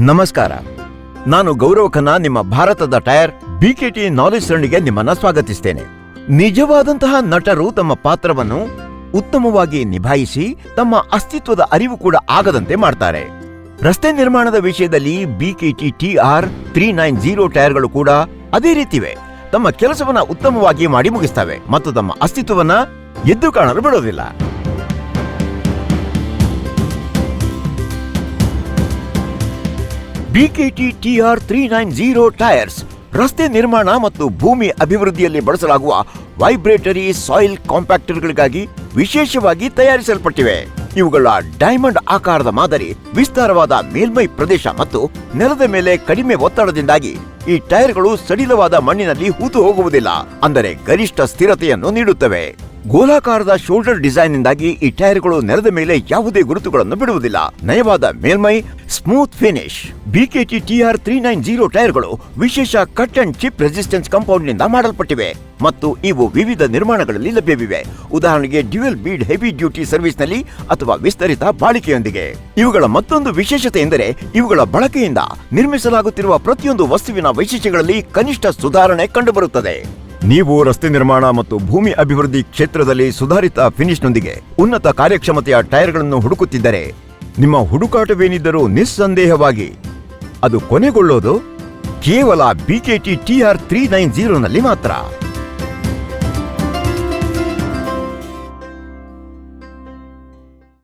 ನಮಸ್ಕಾರ. ನಾನು ಗೌರವ್ ಖನ್ನಾ, ನಿಮ್ಮ ಭಾರತದ ಟೈರ್ ಬಿಕೆಟಿ ನಾಲೆಜ್ ಸರಣಿಗೆ ನಿಮ್ಮನ್ನ ಸ್ವಾಗತಿಸ್ತೇನೆ. ನಿಜವಾದಂತಹ ನಟರು ತಮ್ಮ ಪಾತ್ರವನ್ನು ಉತ್ತಮವಾಗಿ ನಿಭಾಯಿಸಿ ತಮ್ಮ ಅಸ್ತಿತ್ವದ ಅರಿವು ಕೂಡ ಆಗದಂತೆ ಮಾಡ್ತಾರೆ. ರಸ್ತೆ ನಿರ್ಮಾಣದ ವಿಷಯದಲ್ಲಿ ಬಿಕೆಟಿ TR 390 ಟೈರ್ಗಳು ಕೂಡ ಅದೇ ರೀತಿವೆ. ತಮ್ಮ ಕೆಲಸವನ್ನ ಉತ್ತಮವಾಗಿ ಮಾಡಿ ಮುಗಿಸ್ತವೆ ಮತ್ತು ತಮ್ಮ ಅಸ್ತಿತ್ವವನ್ನ ಎದ್ದು ಕಾಣಲು ಬಿಡೋದಿಲ್ಲ. ಬಿಕೆಟಿ TR 390 ಟೈರ್ಸ್ ರಸ್ತೆ ನಿರ್ಮಾಣ ಮತ್ತು ಭೂಮಿ ಅಭಿವೃದ್ಧಿಯಲ್ಲಿ ಬಳಸಲಾಗುವ ವೈಬ್ರೇಟರಿ ಸಾಯಿಲ್ ಕಾಂಪ್ಯಾಕ್ಟರ್ಗಳಿಗಾಗಿ ವಿಶೇಷವಾಗಿ ತಯಾರಿಸಲ್ಪಟ್ಟಿವೆ. ಇವುಗಳ ಡೈಮಂಡ್ ಆಕಾರದ ಮಾದರಿ, ವಿಸ್ತಾರವಾದ ಮೇಲ್ಮೈ ಪ್ರದೇಶ ಮತ್ತು ನೆಲದ ಮೇಲೆ ಕಡಿಮೆ ಒತ್ತಡದಿಂದಾಗಿ ಈ ಟೈರ್ಗಳು ಸಡಿಲವಾದ ಮಣ್ಣಿನಲ್ಲಿ ಹೂತು ಹೋಗುವುದಿಲ್ಲ, ಅಂದರೆ ಗರಿಷ್ಠ ಸ್ಥಿರತೆಯನ್ನು ನೀಡುತ್ತವೆ. ಗೋಲಾಕಾರದ ಶೋಲ್ಡರ್ ಡಿಸೈನ್ನಿಂದಾಗಿ ಈ ಟೈರ್ಗಳು ನೆಲದ ಮೇಲೆ ಯಾವುದೇ ಗುರುತುಗಳನ್ನು ಬಿಡುವುದಿಲ್ಲ. ನಯವಾದ ಮೇಲ್ಮೈ, ಸ್ಮೂತ್ ಫಿನಿಶ್. ಬಿಕೆಟಿ TR 390 ಟೈರ್ಗಳು ವಿಶೇಷ ಕಟ್ ಅಂಡ್ ಚಿಪ್ ರೆಸಿಸ್ಟೆನ್ಸ್ ಕಾಂಪೌಂಡ್ನಿಂದ ಮಾಡಲ್ಪಟ್ಟಿವೆ ಮತ್ತು ಇವು ವಿವಿಧ ನಿರ್ಮಾಣಗಳಲ್ಲಿ ಲಭ್ಯವಿವೆ. ಉದಾಹರಣೆಗೆ ಡ್ಯುಯಲ್ ಬೀಡ್ ಹೆವಿ ಡ್ಯೂಟಿ ಸರ್ವಿಸ್ನಲ್ಲಿ ಅಥವಾ ವಿಸ್ತರಿತ ಬಾಳಿಕೆಯೊಂದಿಗೆ. ಇವುಗಳ ಮತ್ತೊಂದು ವಿಶೇಷತೆ ಎಂದರೆ ಇವುಗಳ ಬಳಕೆಯಿಂದ ನಿರ್ಮಿಸಲಾಗುತ್ತಿರುವ ಪ್ರತಿಯೊಂದು ವಸ್ತುವಿನ ವೈಶಿಷ್ಟ್ಯಗಳಲ್ಲಿ ಕನಿಷ್ಠ ಸುಧಾರಣೆ ಕಂಡುಬರುತ್ತದೆ. ನೀವು ರಸ್ತೆ ನಿರ್ಮಾಣ ಮತ್ತು ಭೂಮಿ ಅಭಿವೃದ್ಧಿ ಕ್ಷೇತ್ರದಲ್ಲಿ ಸುಧಾರಿತ ಫಿನಿಶ್ನೊಂದಿಗೆ ಉನ್ನತ ಕಾರ್ಯಕ್ಷಮತೆಯ ಟೈರ್ಗಳನ್ನು ಹುಡುಕುತ್ತಿದ್ದರೆ, ನಿಮ್ಮ ಹುಡುಕಾಟವೇನಿದ್ದರೂ ನಿಸ್ಸಂದೇಹವಾಗಿ ಅದು ಕೊನೆಗೊಳ್ಳೋದು ಕೇವಲ ಬಿಕೆಟಿ TR 390 ನಲ್ಲಿ ಮಾತ್ರ.